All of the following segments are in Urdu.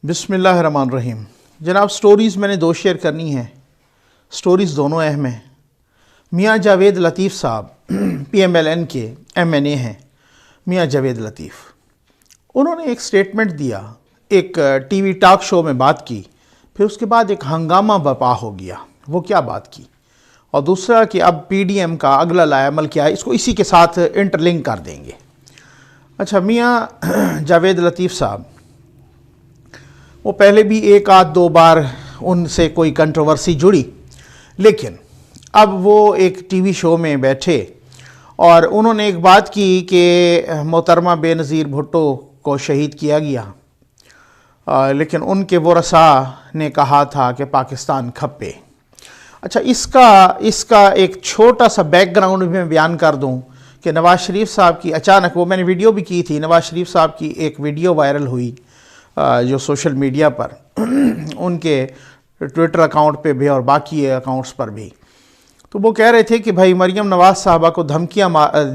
بسم اللہ الرحمن الرحیم۔ جناب سٹوریز میں نے دو شیئر کرنی ہیں، سٹوریز دونوں اہم ہیں۔ میاں جاوید لطیف صاحب پی ایم ایل این کے ایم این اے ہیں، میاں جاوید لطیف۔ انہوں نے ایک سٹیٹمنٹ دیا، ایک ٹی وی ٹاک شو میں بات کی، پھر اس کے بعد ایک ہنگامہ برپا ہو گیا۔ وہ کیا بات کی؟ اور دوسرا کہ اب پی ڈی ایم کا اگلا لائحہ عمل کیا ہے، اس کو اسی کے ساتھ انٹر لنک کر دیں گے۔ اچھا، میاں جاوید لطیف صاحب، وہ پہلے بھی ایک آدھ دو بار ان سے کوئی کنٹروورسی جڑی، لیکن اب وہ ایک ٹی وی شو میں بیٹھے اور انہوں نے ایک بات کی کہ محترمہ بے نظیر بھٹو کو شہید کیا گیا، لیکن ان کے ورثاء نے کہا تھا کہ پاکستان کھپے۔ اچھا، اس کا ایک چھوٹا سا بیک گراؤنڈ بھی میں بیان کر دوں کہ نواز شریف صاحب کی اچانک، وہ میں نے ویڈیو بھی کی تھی، نواز شریف صاحب کی ایک ویڈیو وائرل ہوئی جو سوشل میڈیا پر، ان کے ٹویٹر اکاؤنٹ پہ بھی اور باقی اکاؤنٹس پر بھی، تو وہ کہہ رہے تھے کہ بھائی مریم نواز صاحبہ کو دھمکیاں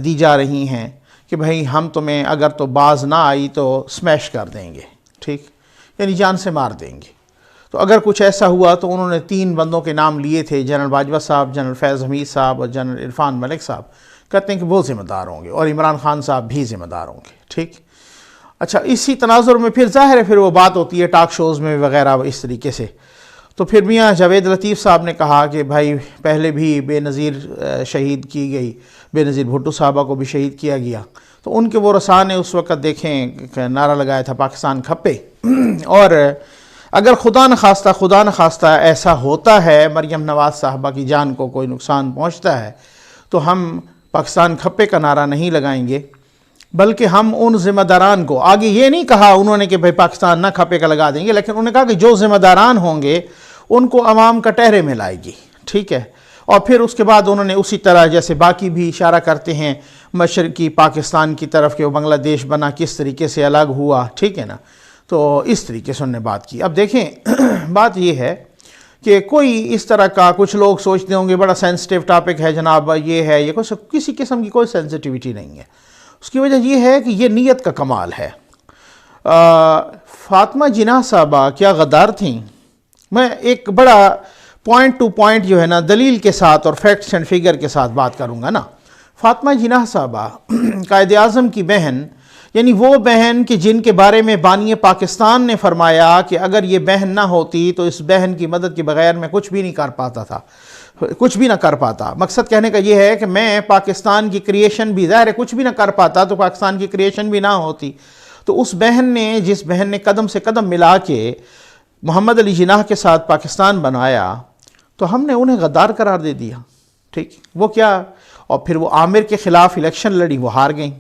دی جا رہی ہیں کہ بھائی ہم تمہیں اگر تو باز نہ آئی تو سمیش کر دیں گے، ٹھیک، یعنی جان سے مار دیں گے۔ تو اگر کچھ ایسا ہوا تو انہوں نے 3 بندوں کے نام لیے تھے، جنرل باجوہ صاحب، جنرل فیض حمید صاحب اور جنرل عرفان ملک صاحب، کہتے ہیں کہ وہ ذمہ دار ہوں گے اور عمران خان صاحب بھی ذمہ دار ہوں گے، ٹھیک۔ اچھا، اسی تناظر میں پھر ظاہر ہے پھر وہ بات ہوتی ہے ٹاک شوز میں وغیرہ اس طریقے سے۔ تو پھر میاں جاوید لطیف صاحب نے کہا کہ بھائی پہلے بھی بے نظیر شہید کی گئی، بے نظیر بھٹو صاحبہ کو بھی شہید کیا گیا، تو ان کے ورثاء نے اس وقت دیکھیں نعرہ لگایا تھا پاکستان کھپے، اور اگر خدا نخواستہ ایسا ہوتا ہے، مریم نواز صاحبہ کی جان کو کوئی نقصان پہنچتا ہے، تو ہم پاکستان کھپے کا نعرہ نہیں لگائیں گے، بلکہ ہم ان ذمہ داران کو، آگے یہ نہیں کہا انہوں نے کہ بھائی پاکستان نہ کھپے کا لگا دیں گے، لیکن انہوں نے کہا کہ جو ذمہ داران ہوں گے ان کو عوام کٹہرے میں لائے گی، ٹھیک ہے۔ اور پھر اس کے بعد انہوں نے اسی طرح جیسے باقی بھی اشارہ کرتے ہیں مشرقی پاکستان کی طرف کہ وہ بنگلہ دیش بنا، کس طریقے سے الگ ہوا، ٹھیک ہے نا، تو اس طریقے سے انہوں نے بات کی۔ اب دیکھیں بات یہ ہے کہ کوئی اس طرح کا، کچھ لوگ سوچتے ہوں گے بڑا سینسٹیو ٹاپک ہے جناب، یہ ہے، یہ کسی قسم کی کوئی سینسٹیوٹی نہیں ہے۔ اس کی وجہ یہ ہے کہ یہ نیت کا کمال ہے۔ فاطمہ جناح صاحبہ کیا غدار تھیں؟ میں ایک بڑا پوائنٹ ٹو پوائنٹ جو ہے نا دلیل کے ساتھ اور فیکٹس اینڈ فگر کے ساتھ بات کروں گا نا۔ فاطمہ جناح صاحبہ قائد اعظم کی بہن، یعنی وہ بہن کہ جن کے بارے میں بانی پاکستان نے فرمایا کہ اگر یہ بہن نہ ہوتی تو اس بہن کی مدد کے بغیر میں کچھ بھی نہیں کر پاتا تھا، کچھ بھی نہ کر پاتا۔ مقصد کہنے کا یہ ہے کہ میں پاکستان کی کریشن بھی، ظاہر ہے کچھ بھی نہ کر پاتا تو پاکستان کی کریشن بھی نہ ہوتی، تو اس بہن نے، جس بہن نے قدم سے قدم ملا کے محمد علی جناح کے ساتھ پاکستان بنایا، تو ہم نے انہیں غدار قرار دے دیا، ٹھیک۔ وہ کیا، اور پھر وہ عامر کے خلاف الیکشن لڑی، وہ ہار گئیں،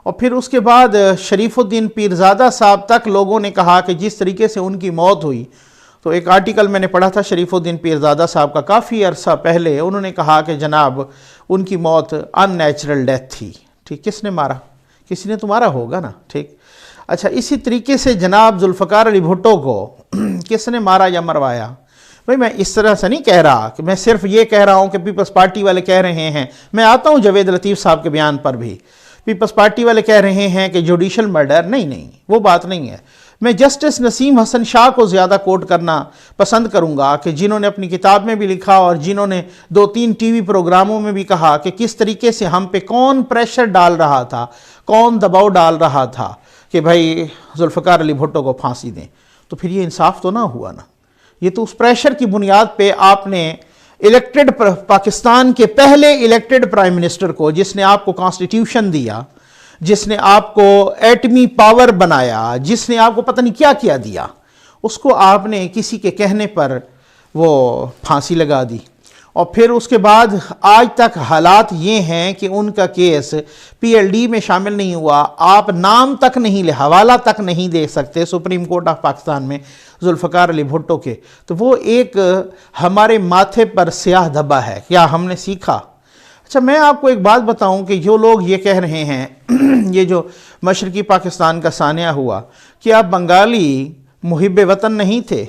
اور پھر اس کے بعد شریف الدین پیرزادہ صاحب تک لوگوں نے کہا کہ جس طریقے سے ان کی موت ہوئی، تو ایک آرٹیکل میں نے پڑھا تھا شریف الدین پیرزادہ صاحب کا کافی عرصہ پہلے، انہوں نے کہا کہ جناب ان کی موت ان نیچرل ڈیتھ تھی، ٹھیک۔ کس نے مارا؟ کسی نے تو مارا ہوگا نا، ٹھیک۔ اچھا، اسی طریقے سے جناب ذوالفقار علی بھٹو کو کس نے مارا یا مروایا؟ بھائی میں اس طرح سے نہیں کہہ رہا کہ میں صرف یہ کہہ رہا ہوں کہ پیپلز پارٹی والے کہہ رہے ہیں، میں آتا ہوں جاوید لطیف صاحب کے بیان پر بھی، پیپلز پارٹی والے کہہ رہے ہیں کہ جوڈیشل مرڈر، نہیں، وہ بات نہیں ہے۔ میں جسٹس نسیم حسن شاہ کو زیادہ کوٹ کرنا پسند کروں گا کہ جنہوں نے اپنی کتاب میں بھی لکھا اور جنہوں نے 2-3 ٹی وی پروگراموں میں بھی کہا کہ کس طریقے سے ہم پہ کون پریشر ڈال رہا تھا، کون دباؤ ڈال رہا تھا کہ بھائی ذوالفقار علی بھٹو کو پھانسی دیں۔ تو پھر یہ انصاف تو نہ ہوا نا، یہ تو اس پریشر کی بنیاد پہ آپ نے الیکٹڈ، پاکستان کے پہلے الیکٹڈ پرائم منسٹر کو، جس نے آپ کو کانسٹیٹیوشن دیا، جس نے آپ کو ایٹمی پاور بنایا، جس نے آپ کو پتہ نہیں کیا کیا دیا، اس کو آپ نے کسی کے کہنے پر وہ پھانسی لگا دی۔ اور پھر اس کے بعد آج تک حالات یہ ہیں کہ ان کا کیس پی ایل ڈی میں شامل نہیں ہوا، آپ نام تک نہیں حوالہ تک نہیں دے سکتے سپریم کورٹ آف پاکستان میں ذوالفقار علی بھٹو کے۔ تو وہ ایک ہمارے ماتھے پر سیاہ دھبا ہے، کیا ہم نے سیکھا؟ اچھا، میں آپ کو ایک بات بتاؤں کہ جو لوگ یہ کہہ رہے ہیں یہ جو مشرقی پاکستان کا سانحہ ہوا کہ آپ بنگالی محب وطن نہیں تھے،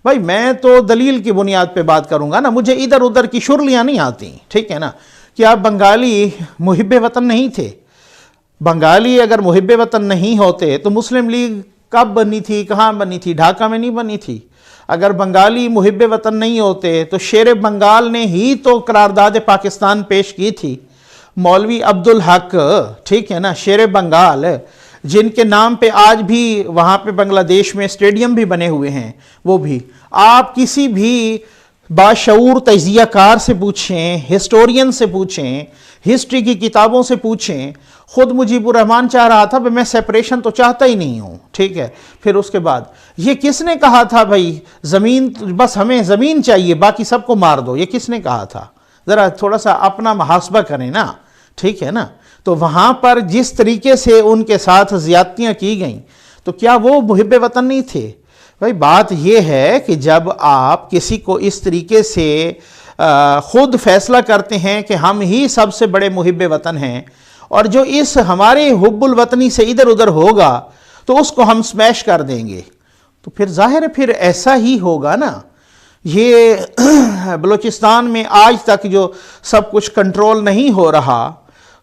بھائی میں تو دلیل کی بنیاد پہ بات کروں گا نا، مجھے ادھر ادھر کی شرلیاں نہیں آتی، ٹھیک ہے نا، کہ آپ بنگالی محب وطن نہیں تھے۔ بنگالی اگر محب وطن نہیں ہوتے تو مسلم لیگ کب بنی تھی، کہاں بنی تھی؟ ڈھاکہ میں نہیں بنی تھی۔ اگر بنگالی محب وطن نہیں ہوتے تو شیر بنگال نے ہی تو قرارداد پاکستان پیش کی تھی۔ مولوی عبدالحق، ٹھیک ہے نا، شیر بنگال، جن کے نام پہ آج بھی وہاں پہ بنگلہ دیش میں اسٹیڈیم بھی بنے ہوئے ہیں، وہ بھی آپ کسی بھی باشعور تجزیہ کار سے پوچھیں، ہسٹورین سے پوچھیں، ہسٹری کی کتابوں سے پوچھیں، خود مجیب الرحمن چاہ رہا تھا میں سیپریشن تو چاہتا ہی نہیں ہوں، ٹھیک ہے۔ پھر اس کے بعد یہ کس نے کہا تھا بھائی زمین، بس ہمیں زمین چاہیے باقی سب کو مار دو، یہ کس نے کہا تھا؟ ذرا تھوڑا سا اپنا محاسبہ کریں نا، ٹھیک ہے نا۔ تو وہاں پر جس طریقے سے ان کے ساتھ زیادتیاں کی گئیں تو کیا وہ محب وطن نہیں تھے؟ بھائی بات یہ ہے کہ جب آپ کسی کو اس طریقے سے خود فیصلہ کرتے ہیں کہ ہم ہی سب سے بڑے محب وطن ہیں، اور جو اس ہمارے حب الوطنی سے ادھر ادھر ہوگا تو اس کو ہم سمیش کر دیں گے، تو پھر ظاہر ہے پھر ایسا ہی ہوگا نا۔ یہ بلوچستان میں آج تک جو سب کچھ کنٹرول نہیں ہو رہا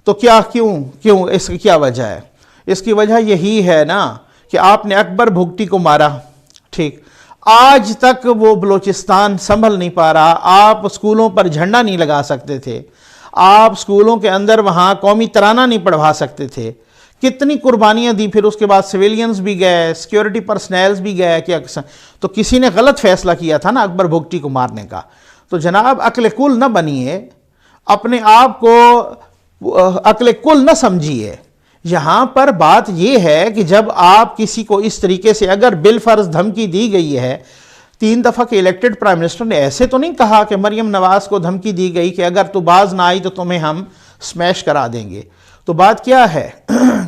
تو کیوں اس کی کیا وجہ ہے؟ اس کی وجہ یہی ہے نا کہ آپ نے اکبر بھگٹی کو مارا، ٹھیک، آج تک وہ بلوچستان سنبھل نہیں پا رہا۔ آپ اسکولوں پر جھنڈا نہیں لگا سکتے تھے، آپ اسکولوں کے اندر وہاں قومی ترانہ نہیں پڑھوا سکتے تھے، کتنی قربانیاں دی، پھر اس کے بعد سویلینز بھی گئے، سیکیورٹی پرسنلز بھی گئے، تو کسی نے غلط فیصلہ کیا تھا نا اکبر بھگٹی کو مارنے کا۔ تو جناب عقل کل نہ بنیے، اپنے آپ کو عقل کل نہ سمجھیے۔ یہاں پر بات یہ ہے کہ جب آپ کسی کو اس طریقے سے اگر بالفرض دھمکی دی گئی ہے، 3 دفعہ کے الیکٹڈ پرائم منسٹر نے ایسے تو نہیں کہا کہ مریم نواز کو دھمکی دی گئی کہ اگر تو باز نہ آئی تو تمہیں ہم سمیش کرا دیں گے۔ تو بات کیا ہے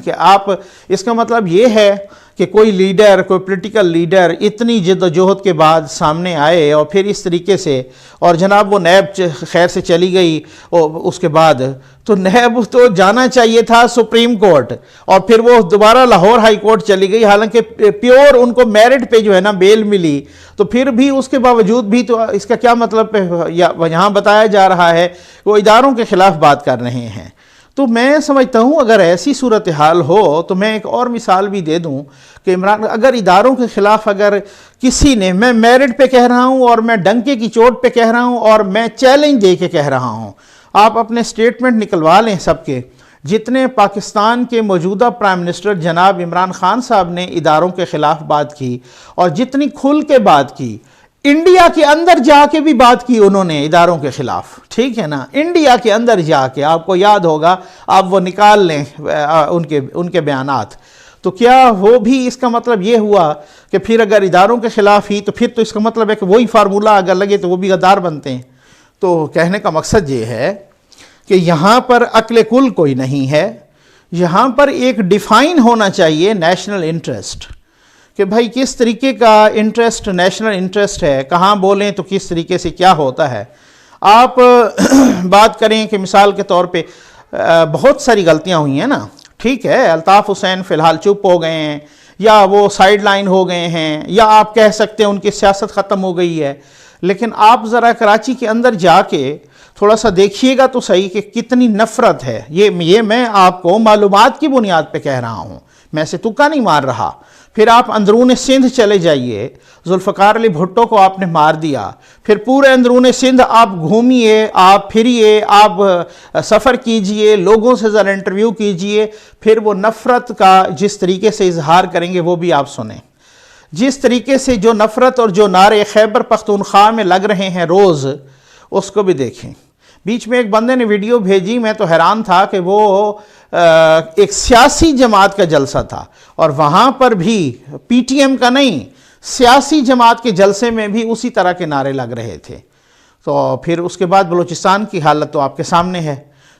کہ آپ، اس کا مطلب یہ ہے کہ کوئی لیڈر، کوئی پولیٹیکل لیڈر اتنی جد و جہد کے بعد سامنے آئے اور پھر اس طریقے سے، اور جناب وہ نیب خیر سے چلی گئی، اور اس کے بعد تو نیب تو جانا چاہیے تھا سپریم کورٹ، اور پھر وہ دوبارہ لاہور ہائی کورٹ چلی گئی، حالانکہ پیور ان کو میرٹ پہ جو ہے نا بیل ملی، تو پھر بھی اس کے باوجود بھی تو اس کا کیا مطلب یہاں بتایا جا رہا ہے وہ اداروں کے خلاف بات کر رہے ہیں۔ تو میں سمجھتا ہوں اگر ایسی صورتحال ہو تو میں ایک اور مثال بھی دے دوں کہ عمران، اگر اداروں کے خلاف اگر کسی نے، میں میرٹ پہ کہہ رہا ہوں اور میں ڈنکے کی چوٹ پہ کہہ رہا ہوں اور میں چیلنج دے کے کہہ رہا ہوں، آپ اپنے سٹیٹمنٹ نکلوا لیں سب کے، جتنے پاکستان کے موجودہ پرائم منسٹر جناب عمران خان صاحب نے اداروں کے خلاف بات کی اور جتنی کھل کے بات کی، انڈیا کے اندر جا کے بھی بات کی انہوں نے اداروں کے خلاف، ٹھیک ہے نا، انڈیا کے اندر جا کے، آپ کو یاد ہوگا، آپ وہ نکال لیں ان کے بیانات، تو کیا وہ بھی اس کا مطلب یہ ہوا کہ پھر اگر اداروں کے خلاف ہی تو پھر تو اس کا مطلب ہے کہ وہی فارمولہ اگر لگے تو وہ بھی غدار بنتے ہیں؟ تو کہنے کا مقصد یہ ہے کہ یہاں پر عقل کل کوئی نہیں ہے، یہاں پر ایک ڈیفائن ہونا چاہیے نیشنل انٹرسٹ، کہ بھائی کس طریقے کا انٹرسٹ نیشنل انٹرسٹ ہے، کہاں بولیں تو کس طریقے سے کیا ہوتا ہے۔ آپ بات کریں کہ مثال کے طور پہ بہت ساری غلطیاں ہوئی ہیں نا، ٹھیک ہے، الطاف حسین فی الحال چپ ہو گئے ہیں یا وہ سائیڈ لائن ہو گئے ہیں، یا آپ کہہ سکتے ہیں ان کی سیاست ختم ہو گئی ہے، لیکن آپ ذرا کراچی کے اندر جا کے تھوڑا سا دیکھیے گا تو صحیح کہ کتنی نفرت ہے۔ یہ میں آپ کو معلومات کی بنیاد پہ کہہ رہا ہوں، میں سے تکا نہیں مار رہا۔ پھر آپ اندرون سندھ چلے جائیے، ذوالفقار علی بھٹو کو آپ نے مار دیا، پھر پورے اندرون سندھ آپ گھومیے، آپ پھریے، آپ سفر کیجئے، لوگوں سے ذرا انٹرویو کیجئے، پھر وہ نفرت کا جس طریقے سے اظہار کریں گے وہ بھی آپ سنیں، جس طریقے سے جو نفرت اور جو نعرے خیبر پختونخوا میں لگ رہے ہیں روز، اس کو بھی دیکھیں۔ بیچ میں ایک بندے نے ویڈیو بھیجی، میں تو حیران تھا کہ وہ ایک سیاسی جماعت کا جلسہ تھا اور وہاں پر بھی پی ٹی ایم کا نہیں، سیاسی جماعت کے جلسے میں بھی اسی طرح کے نعرے لگ رہے تھے۔ تو پھر اس کے بعد بلوچستان کی حالت تو آپ کے سامنے ہے،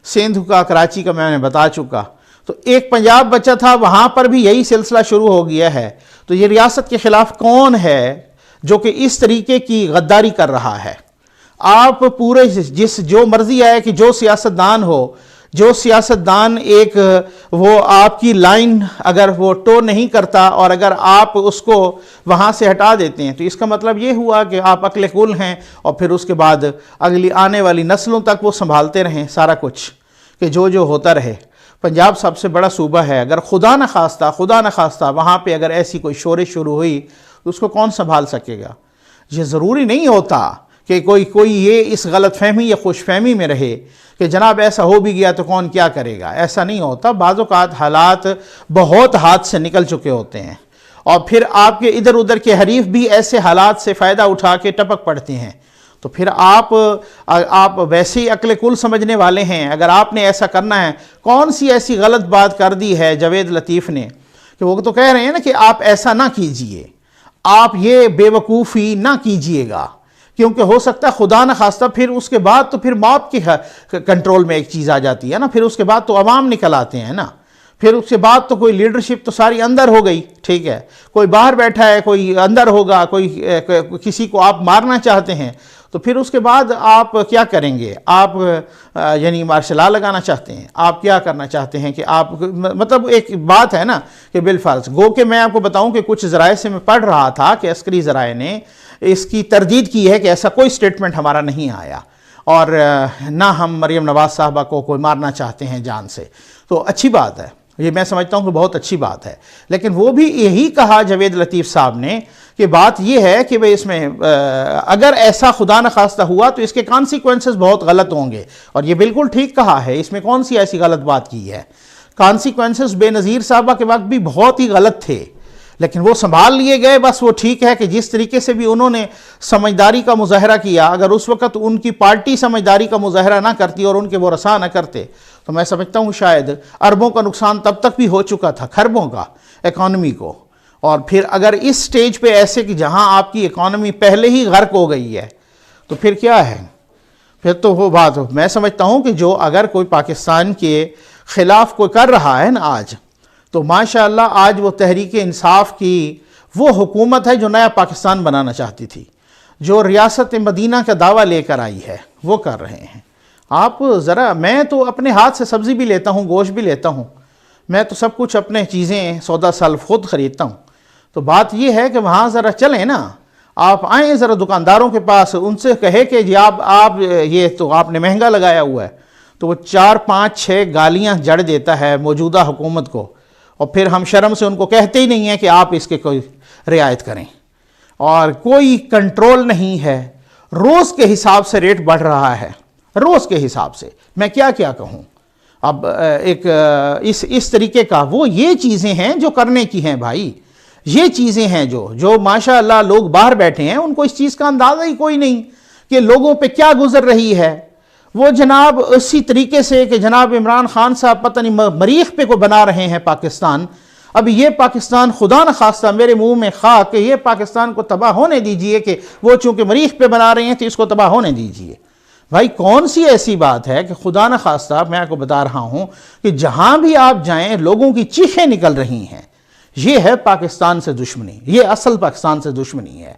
سندھ کا، کراچی کا میں نے بتا چکا، تو ایک پنجاب بچا تھا، وہاں پر بھی یہی سلسلہ شروع ہو گیا ہے۔ تو یہ ریاست کے خلاف کون ہے جو کہ اس طریقے کی غداری کر رہا ہے؟ آپ پورے جو مرضی آئے کہ جو سیاستدان ہو، جو سیاستدان ایک وہ آپ کی لائن اگر وہ ٹو نہیں کرتا اور اگر آپ اس کو وہاں سے ہٹا دیتے ہیں تو اس کا مطلب یہ ہوا کہ آپ عقل کل ہیں، اور پھر اس کے بعد اگلی آنے والی نسلوں تک وہ سنبھالتے رہیں سارا کچھ، کہ جو ہوتا رہے۔ پنجاب سب سے بڑا صوبہ ہے، اگر خدا نخواستہ وہاں پہ اگر ایسی کوئی شورش شروع ہوئی تو اس کو کون سنبھال سکے گا؟ یہ ضروری نہیں ہوتا کہ کوئی یہ اس غلط فہمی یا خوش فہمی میں رہے کہ جناب ایسا ہو بھی گیا تو کون کیا کرے گا، ایسا نہیں ہوتا۔ بعض اوقات حالات بہت ہاتھ سے نکل چکے ہوتے ہیں، اور پھر آپ کے ادھر ادھر کے حریف بھی ایسے حالات سے فائدہ اٹھا کے ٹپک پڑتے ہیں، تو پھر آپ ویسے ہی عقل کل سمجھنے والے ہیں۔ اگر آپ نے ایسا کرنا ہے، کون سی ایسی غلط بات کر دی ہے جاوید لطیف نے کہ وہ تو کہہ رہے ہیں نا کہ آپ ایسا نہ کیجئے، آپ یہ بے وقوفی نہ کیجئے گا، کیونکہ ہو سکتا ہے خدا نہ خواستہ پھر اس کے بعد تو پھر موت کے کنٹرول میں ایک چیز آ جاتی ہے نا، پھر اس کے بعد تو عوام نکل آتے ہیں نا، پھر اس کے بعد تو کوئی لیڈرشپ تو ساری اندر ہو گئی، ٹھیک ہے، کوئی باہر بیٹھا ہے، کوئی اندر ہوگا، کوئی کسی کو آپ مارنا چاہتے ہیں، تو پھر اس کے بعد آپ کیا کریں گے؟ آپ یعنی مارشل لا لگانا چاہتے ہیں، آپ کیا کرنا چاہتے ہیں کہ آپ مطلب ایک بات ہے نا کہ بالفرض گو کہ میں آپ کو بتاؤں کہ کچھ ذرائع سے میں پڑھ رہا تھا کہ عسکری ذرائع نے اس کی تردید کی ہے کہ ایسا کوئی سٹیٹمنٹ ہمارا نہیں آیا، اور نہ ہم مریم نواز صاحبہ کو کوئی مارنا چاہتے ہیں جان سے، تو اچھی بات ہے، یہ میں سمجھتا ہوں کہ بہت اچھی بات ہے، لیکن وہ بھی یہی کہا جاوید لطیف صاحب نے کہ بات یہ ہے کہ اس میں اگر ایسا خدا نخواستہ ہوا تو اس کے کانسیکوینسز بہت غلط ہوں گے، اور یہ بالکل ٹھیک کہا ہے، اس میں کون سی ایسی غلط بات کی ہے؟ کانسیکوینسز بے نظیر صاحبہ کے وقت بھی بہت ہی غلط تھے، لیکن وہ سنبھال لیے گئے، بس وہ ٹھیک ہے کہ جس طریقے سے بھی انہوں نے سمجھداری کا مظاہرہ کیا، اگر اس وقت ان کی پارٹی سمجھداری کا مظاہرہ نہ کرتی اور ان کے وہ رسا نہ کرتے تو میں سمجھتا ہوں شاید اربوں کا نقصان تب تک بھی ہو چکا تھا، خربوں کا اکانومی کو، اور پھر اگر اس سٹیج پہ ایسے کہ جہاں آپ کی اکانومی پہلے ہی غرق ہو گئی ہے تو پھر کیا ہے؟ پھر تو وہ بات میں سمجھتا ہوں کہ جو اگر کوئی پاکستان کے خلاف کوئی کر رہا ہے نا آج، تو ماشاءاللہ آج وہ تحریک انصاف کی وہ حکومت ہے جو نیا پاکستان بنانا چاہتی تھی، جو ریاست مدینہ کا دعویٰ لے کر آئی ہے وہ کر رہے ہیں۔ آپ ذرا، میں تو اپنے ہاتھ سے سبزی بھی لیتا ہوں، گوشت بھی لیتا ہوں، میں تو سب کچھ اپنے چیزیں سودا سلف خود خریدتا ہوں، تو بات یہ ہے کہ وہاں ذرا چلیں نا، آپ آئیں ذرا دکانداروں کے پاس، ان سے کہے کہ جی آپ یہ تو آپ نے مہنگا لگایا ہوا ہے، تو وہ 4 5 6 گالیاں جڑ دیتا ہے موجودہ حکومت کو، اور پھر ہم شرم سے ان کو کہتے ہی نہیں ہیں کہ آپ اس کے کوئی رعایت کریں، اور کوئی کنٹرول نہیں ہے، روز کے حساب سے ریٹ بڑھ رہا ہے، روز کے حساب سے، میں کیا کہوں اب ایک اس طریقے کا، وہ یہ چیزیں ہیں جو کرنے کی ہیں بھائی، یہ چیزیں ہیں جو ماشاءاللہ لوگ باہر بیٹھے ہیں ان کو اس چیز کا اندازہ ہی کوئی نہیں کہ لوگوں پہ کیا گزر رہی ہے، وہ جناب اسی طریقے سے کہ جناب عمران خان صاحب پتہ نہیں مریخ پہ کو بنا رہے ہیں پاکستان، اب یہ پاکستان خدا نخواستہ میرے منہ میں خاک کہ یہ پاکستان کو تباہ ہونے دیجئے، کہ وہ چونکہ مریخ پہ بنا رہے ہیں تو اس کو تباہ ہونے دیجئے۔ بھائی کون سی ایسی بات ہے کہ خدا نخواستہ، میں آپ کو بتا رہا ہوں کہ جہاں بھی آپ جائیں لوگوں کی چیخیں نکل رہی ہیں، یہ ہے پاکستان سے دشمنی، یہ اصل پاکستان سے دشمنی ہے۔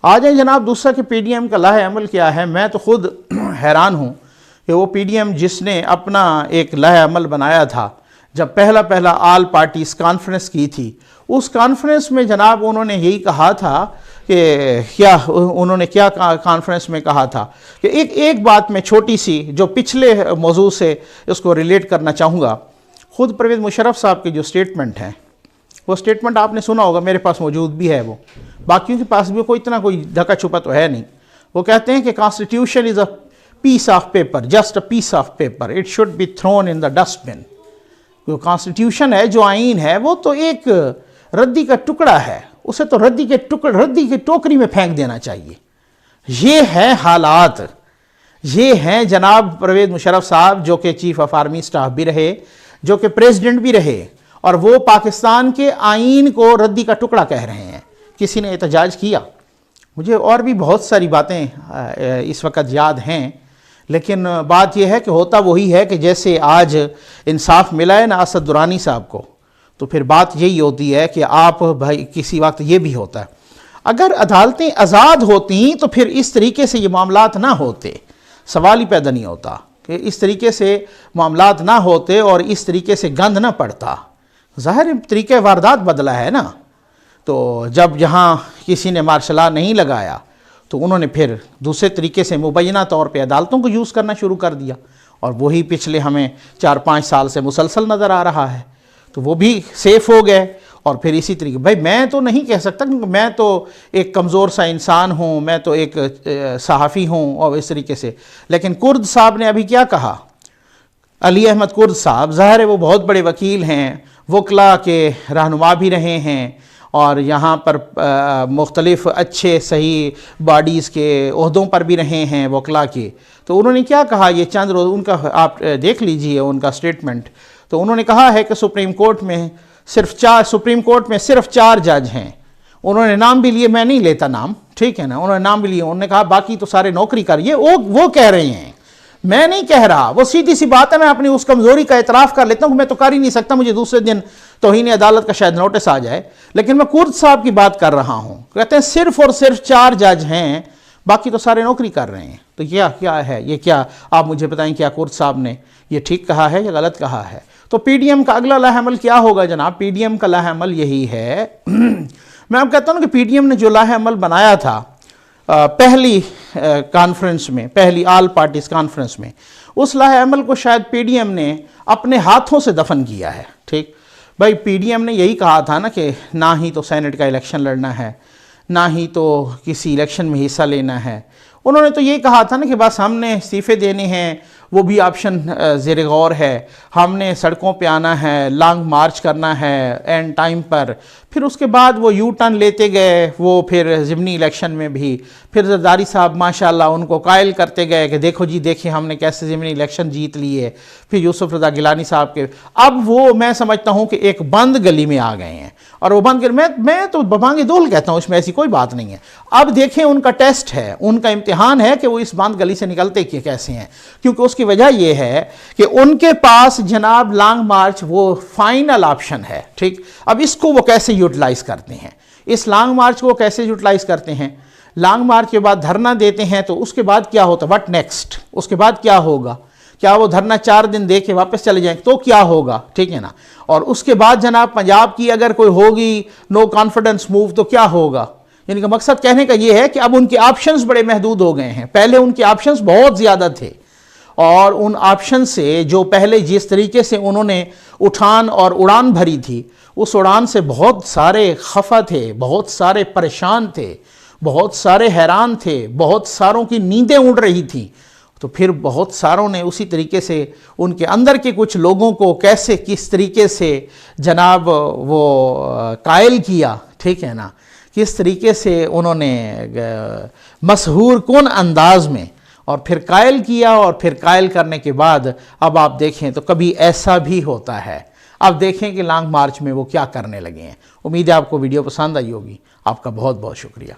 آ جائیں جناب دوسرا کہ پی ڈی ایم کا لائحہ عمل کیا ہے، میں تو خود حیران ہوں کہ وہ پی ڈی ایم جس نے اپنا ایک لائحہ عمل بنایا تھا، جب پہلا آل پارٹیز کانفرنس کی تھی، اس کانفرنس میں جناب انہوں نے یہی کہا تھا کہ انہوں نے کیا کانفرنس میں کہا تھا کہ ایک بات میں چھوٹی سی جو پچھلے موضوع سے اس کو ریلیٹ کرنا چاہوں گا، خود پرویز مشرف صاحب کی جو سٹیٹمنٹ ہے، وہ سٹیٹمنٹ آپ نے سنا ہوگا، میرے پاس موجود بھی ہے، وہ باقیوں کے پاس بھی کوئی ڈھکا چھپا تو ہے نہیں۔ وہ کہتے ہیں کہ constitution is a piece of paper, just a piece of paper, it should be thrown in the dustbin. جو کانسٹیٹیوشن ہے، جو آئین ہے، وہ تو ایک ردی کا ٹکڑا ہے، اسے تو ردی کے ٹوکری میں پھینک دینا چاہیے۔ یہ ہے حالات، یہ ہیں جناب پرویز مشرف صاحب جو کہ چیف آف آرمی سٹاف بھی رہے، جو کہ پریزیڈنٹ بھی رہے، اور وہ پاکستان کے آئین کو ردی کا ٹکڑا کہہ رہے ہیں۔ کسی نے احتجاج کیا، مجھے اور بھی بہت ساری باتیں اس وقت یاد ہیں، لیکن بات یہ ہے کہ ہوتا وہی ہے کہ جیسے آج انصاف ملا ہے نا اسد درانی صاحب کو، تو پھر بات یہی ہوتی ہے کہ آپ بھائی کسی وقت یہ بھی ہوتا ہے، اگر عدالتیں آزاد ہوتیں تو پھر اس طریقے سے یہ معاملات نہ ہوتے، سوال ہی پیدا نہیں ہوتا کہ اس طریقے سے معاملات نہ ہوتے اور اس طریقے سے گند نہ پڑتا۔ ظاہر طریقہ واردات بدلا ہے نا، تو جب یہاں کسی نے مارشل لا نہیں لگایا تو انہوں نے پھر دوسرے طریقے سے مبینہ طور پہ عدالتوں کو یوز کرنا شروع کر دیا، اور وہی پچھلے ہمیں 4-5 سال سے مسلسل نظر آ رہا ہے، تو وہ بھی سیف ہو گئے۔ اور پھر اسی طریقے بھائی میں تو نہیں کہہ سکتا کیونکہ میں تو ایک کمزور سا انسان ہوں، میں تو ایک صحافی ہوں اور اس طریقے سے، لیکن کرد صاحب نے ابھی کیا کہا، علی احمد کرد صاحب، ظاہر ہے وہ بہت بڑے وکیل ہیں، وکلا کے رہنما بھی رہے ہیں، اور یہاں پر مختلف اچھے صحیح باڈیز کے عہدوں پر بھی رہے ہیں وکلا کے، تو انہوں نے کیا کہا، یہ چند روز ان کا آپ دیکھ لیجئے ان کا سٹیٹمنٹ، تو انہوں نے کہا ہے کہ سپریم کورٹ میں صرف 4 جج ہیں، انہوں نے نام بھی لیے، میں نہیں لیتا نام، ٹھیک ہے نا، انہوں نے نام بھی لیے، انہوں نے کہا باقی تو سارے نوکری کر، یہ وہ کہہ رہے ہیں، میں نہیں کہہ رہا، وہ سیدھی سی بات ہے، میں اپنی اس کمزوری کا اعتراف کر لیتا ہوں کہ میں تو کر ہی نہیں سکتا، مجھے دوسرے دن توہین عدالت کا شاید نوٹس آ جائے، لیکن میں کرد صاحب کی بات کر رہا ہوں، کہتے ہیں صرف اور صرف 4 جج ہیں، باقی تو سارے نوکری کر رہے ہیں، تو کیا ہے یہ، کیا آپ مجھے بتائیں کیا کرد صاحب نے یہ ٹھیک کہا ہے یا غلط کہا ہے؟ تو پی ڈی ایم کا اگلا لائحہ عمل کیا ہوگا جناب؟ پی ڈی ایم کا لائحہ عمل یہی ہے میں آپ کہتا ہوں کہ پی ڈی ایم نے جو لائحہ عمل بنایا تھا پہلی کانفرنس میں، پہلی آل پارٹیز کانفرنس میں، اس لائحہ عمل کو شاید پی ڈی ایم نے اپنے ہاتھوں سے دفن کیا ہے، ٹھیک بھائی، پی ڈی ایم نے یہی کہا تھا نا کہ نہ ہی تو سینٹ کا الیکشن لڑنا ہے، نہ ہی تو کسی الیکشن میں حصہ لینا ہے، انہوں نے تو یہ کہا تھا نا کہ بس ہم نے استعفے دینے ہیں، وہ بھی آپشن زیر غور ہے، ہم نے سڑکوں پہ آنا ہے، لانگ مارچ کرنا ہے اینڈ ٹائم پر، پھر اس کے بعد وہ یو ٹرن لیتے گئے، وہ پھر ضمنی الیکشن میں بھی، پھر زرداری صاحب ماشاءاللہ ان کو قائل کرتے گئے کہ دیکھو جی دیکھیں ہم نے کیسے ضمنی الیکشن جیت لیے، پھر یوسف رضا گیلانی صاحب کے، اب وہ میں سمجھتا ہوں کہ ایک بند گلی میں آ گئے ہیں، اور وہ بند گلی میں تو ببانگ دول کہتا ہوں، اس میں ایسی کوئی بات نہیں ہے، اب دیکھیں ان کا ٹیسٹ ہے، ان کا امتحان ہے کہ وہ اس بند گلی سے نکلتے کیسے ہیں، کیونکہ اس کی وجہ یہ ہے کہ ان کے پاس جناب لانگ مارچ وہ فائنل آپشن ہے، ٹھیک، اب اس کو وہ کیسے یوٹیلائز کرتے ہیں، اس لانگ مارچ کو وہ کیسے یوٹیلائز کرتے ہیں، لانگ مارچ کے بعد دھرنا دیتے ہیں تو اس کے بعد کیا ہوتا ہے، وٹ نیکسٹ، اس کے بعد کیا ہوگا، کیا وہ دھرنا 4 دن دے کے واپس چلے جائیں تو کیا ہوگا، ٹھیک ہے نا، اور اس کے بعد جناب پنجاب کی اگر کوئی ہوگی نو کانفیڈنس موو تو کیا ہوگا، یعنی کہ مقصد کہنے کا یہ ہے کہ اب ان کے آپشنز بڑے محدود ہو گئے ہیں، پہلے ان کے آپشنز بہت زیادہ تھے، اور ان آپشن سے جو پہلے جس طریقے سے انہوں نے اٹھان اور اڑان بھری تھی، اس اڑان سے بہت سارے خفا تھے، بہت سارے پریشان تھے، بہت سارے حیران تھے، بہت ساروں کی نیندیں اڑ رہی تھیں، تو پھر بہت ساروں نے اسی طریقے سے ان کے اندر کے کچھ لوگوں کو کس طریقے سے جناب وہ قائل کیا، ٹھیک ہے نا، کس طریقے سے انہوں نے مسحور کن انداز میں اور پھر قائل کیا، اور پھر قائل کرنے کے بعد اب آپ دیکھیں تو کبھی ایسا بھی ہوتا ہے، اب دیکھیں کہ لانگ مارچ میں وہ کیا کرنے لگے ہیں۔ امید ہے آپ کو ویڈیو پسند آئی ہوگی، آپ کا بہت بہت شکریہ۔